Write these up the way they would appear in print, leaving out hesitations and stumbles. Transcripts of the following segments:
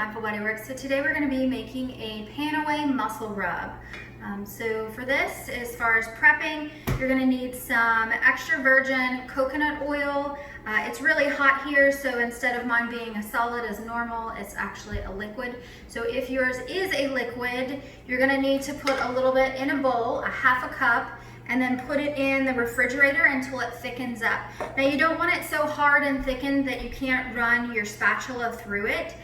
Mindful Bodyworks. So today we're going to be making a Panaway Muscle Rub. So for this, as far as prepping, you're going to need some extra virgin coconut oil. It's really hot here, so instead of mine being a solid as normal, it's actually a liquid. So if yours is a liquid, you're going to need to put a little bit in a bowl, a half a cup, and then put it in the refrigerator until it thickens up. Now you don't want it so hard and thickened that you can't run your spatula through it.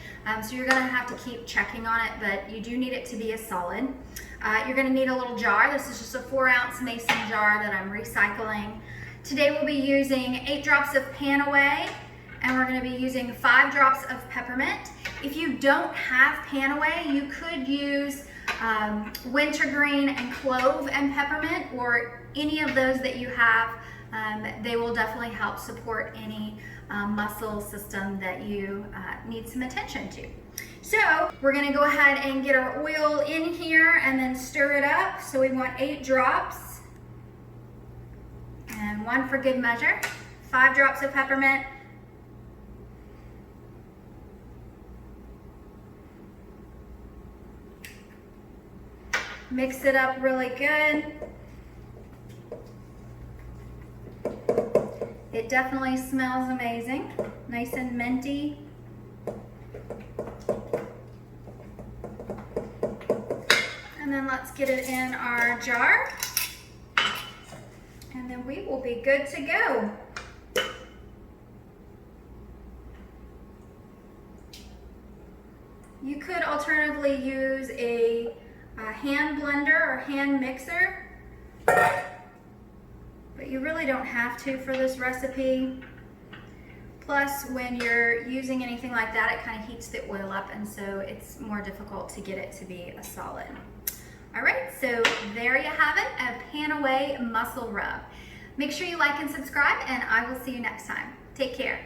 So you're gonna have to keep checking on it, but you do need it to be a solid. You're gonna need a little jar. This is just a 4-ounce mason jar that I'm recycling. Today we'll be using 8 drops of Panaway, and we're gonna be using 5 drops of peppermint. If you don't have Panaway, you could use Wintergreen and Clove and peppermint, or any of those that you have. They will definitely help support any muscle system that you need some attention to. So we're going to go ahead and get our oil in here and then stir it up. So we want 8 drops and 1 for good measure, 5 drops of peppermint, mix it up really good. It definitely smells amazing, nice and minty. And then let's get it in our jar, and then we will be good to go. You could alternatively use a hand blender or hand mixer, but you really don't have to for this recipe. Plus, when you're using anything like that, it kind of heats the oil up, and so it's more difficult to get it to be a solid. All right, so there you have it, a Panaway Muscle Rub. Make sure you like and subscribe, and I will see you next time. Take care.